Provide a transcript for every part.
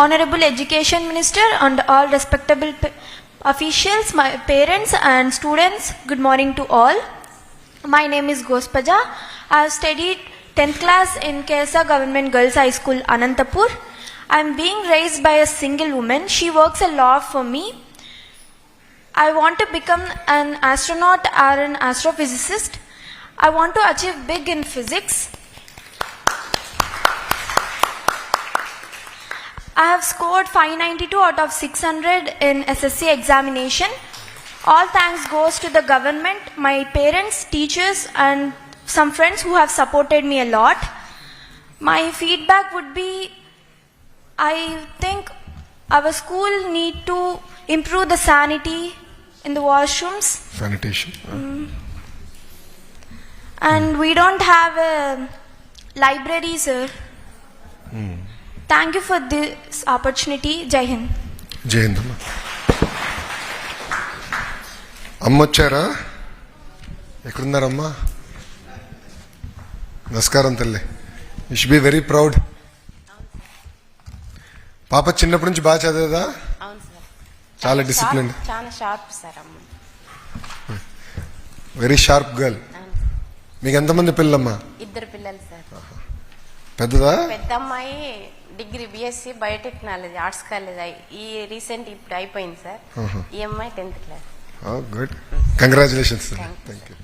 Honorable Education Minister and all respectable officials, my parents and students, good morning to all. My name is Gospaja. I have studied 10th class in KSA Government Girls High School, Anantapur. I am being raised by a single woman. She works a lot for me. I want to become an astronaut or an astrophysicist. I want to achieve big in physics. I have scored 592 out of 600 in SSC examination. All thanks goes to the government, my parents, teachers and some friends who have supported me a lot. My feedback would be, I think our school need to improve the sanity in the washrooms. Sanitation. And we don't have a library, sir. Thank you for this opportunity. Jai Hind. Jai Hind. అమ్మ వచ్చారా? ఎక్కడున్నారమ్మా? నమస్కారం తల్లి. You should be very proud. పాప చిన్నప్పటి నుంచి బాగా చదివేదా? అవును sir. చాలా డిసిప్లిన్. చాలా షార్ప్ సార్ అమ్మ. Very sharp girl. మీకు ఎంతమంది పిల్లలమ్మా? 2 పిల్లలు సార్. పెద్దదా? పెద్ద అమ్మాయి degree BSc biotechnology arts college ఈ రీసెంట్ ఇప్పుడు అయిపోయింది సార్. ఈ అమ్మాయి 10th class. Good, congratulations. Thank you.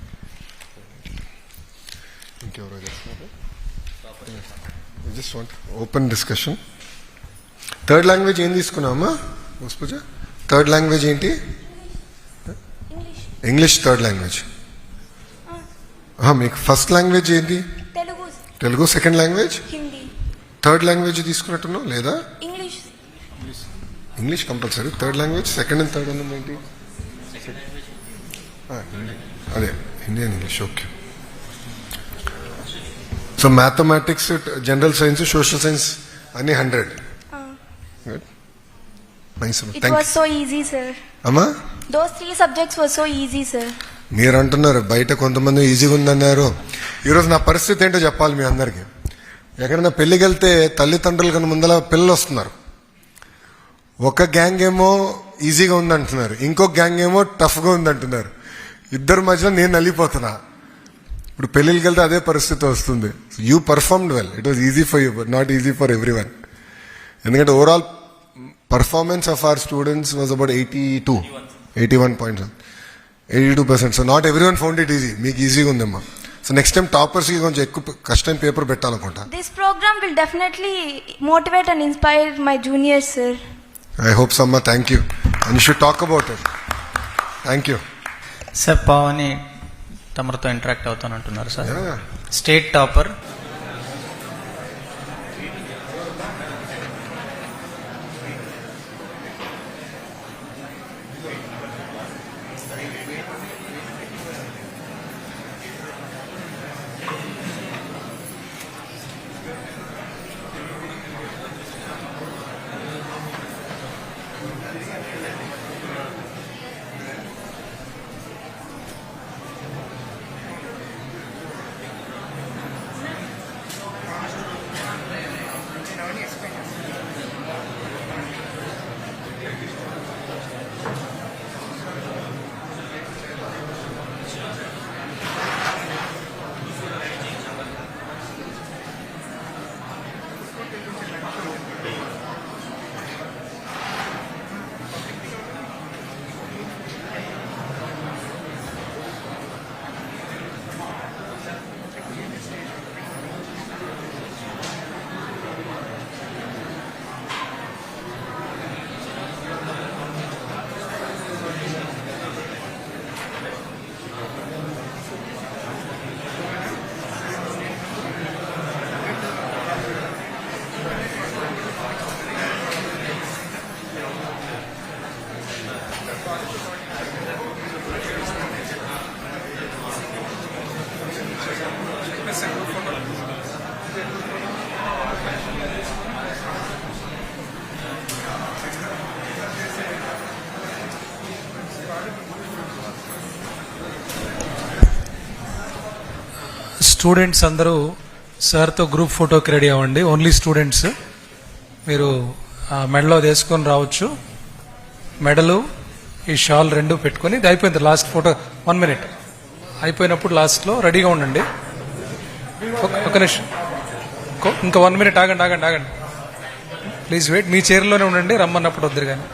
ఇంకెవరో చేస్తున్నారు? Just want open discussion. Third language ఏం తీసుకున్నామా పూజ? థర్డ్ లాంగ్వేజ్ ఏంటి? English third language. మీకు ఫస్ట్ లాంగ్వేజ్ ఏంటి? Telugu. Second language Hindi. Third language తీసుకున్నట్టున్నావు లేదా? English. English compulsory. Third language second and third అన్నది ఏంటి? అదే Hindi and English. Okay. So mathematics, general science, social science అన్ని 100. Good, nice. It was so easy, sir. అమ్మా, Those 3 subjects were so easy, sir. మీరు అంటున్నారు బయట కొంతమంది ఈజీగా ఉందన్నారు. ఈరోజు నా పరిస్థితి ఏంటో చెప్పాలి మీ అందరికీ. ఎక్కడైనా పెళ్లికి వెళ్తే తల్లిదండ్రుల కన్నా ముందర పిల్లలు వస్తున్నారు. ఒక గ్యాంగ్ ఏమో ఈజీగా ఉందంటున్నారు, ఇంకొక గ్యాంగ్ ఏమో టఫ్గా ఉందంటున్నారు. ఇద్దరి మధ్యలో నేను నలిగిపోతున్నా. ఇప్పుడు పెళ్లికి వెళ్తే అదే పరిస్థితి వస్తుంది. You performed well. It was easy for you but not easy for everyone. ఎందుకంటే overall performance of our students was about 81 points. 82%. So not everyone found it easy. మీకు ఈజీగా ఉందమ్మా. సో నెక్స్ట్ టైం టాపర్స్కి కొంచెం ఎక్కువ కష్టం paper పెట్టాలనుకుంటా. This program will definitely motivate and inspire my juniors, sir. I hope so, amma. Thank you. And you should talk about it. Thank you. Sir Pavani తమరితో interact అవుతానంటున్నారు sir. Yeah. State topper. Students అందరూ సార్తో group ఫోటోకి ready అవ్వండి. Only students. మీరు మెడలో వేసుకొని రావచ్చు. మెడలు ఈ షాల్ రెండు పెట్టుకొని ఇది అయిపోయింది. లాస్ట్ ఫోటో 1 minute అయిపోయినప్పుడు లాస్ట్లో రెడీగా ఉండండి. ఒక నిమిషం, ఇంకా 1 minute ఆగండి. Please wait. మీ చైర్లోనే ఉండండి, రమ్మన్నప్పుడు వద్దురు కానీ.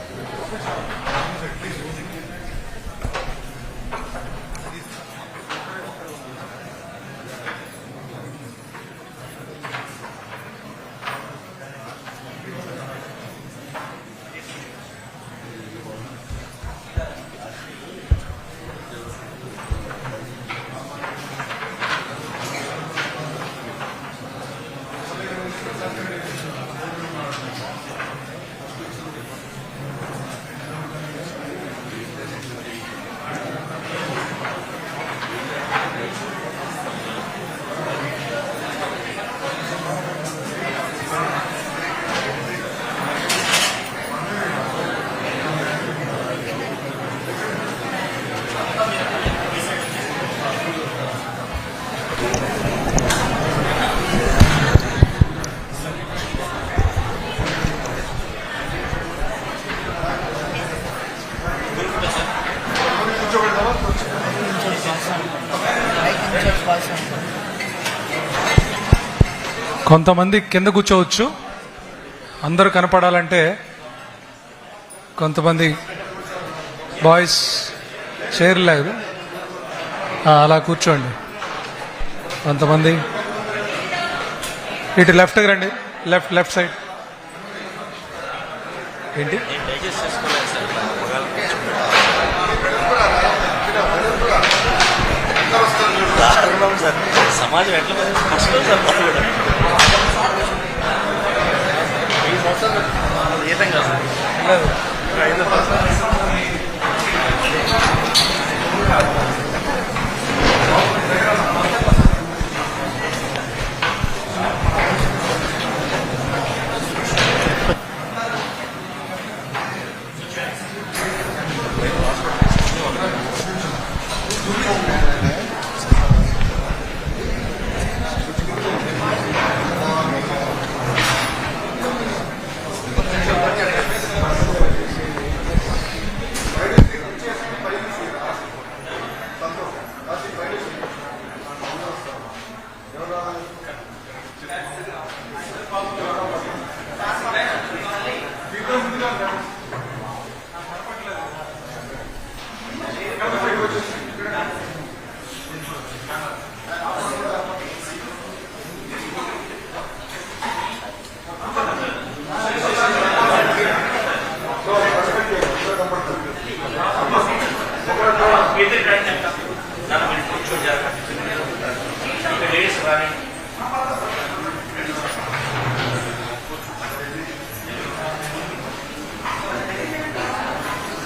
కొంతమంది కింద కూర్చోవచ్చు, అందరూ కనపడాలంటే. కొంతమంది బాయ్స్ చైర్ లేదు, అలా కూర్చోండి. కొంతమంది ఇటు లెఫ్ట్కి రండి, లెఫ్ట్ సైడ్. ఏంటి సమాజం ఎట్లా కష్టం సార్. జీతం కాదు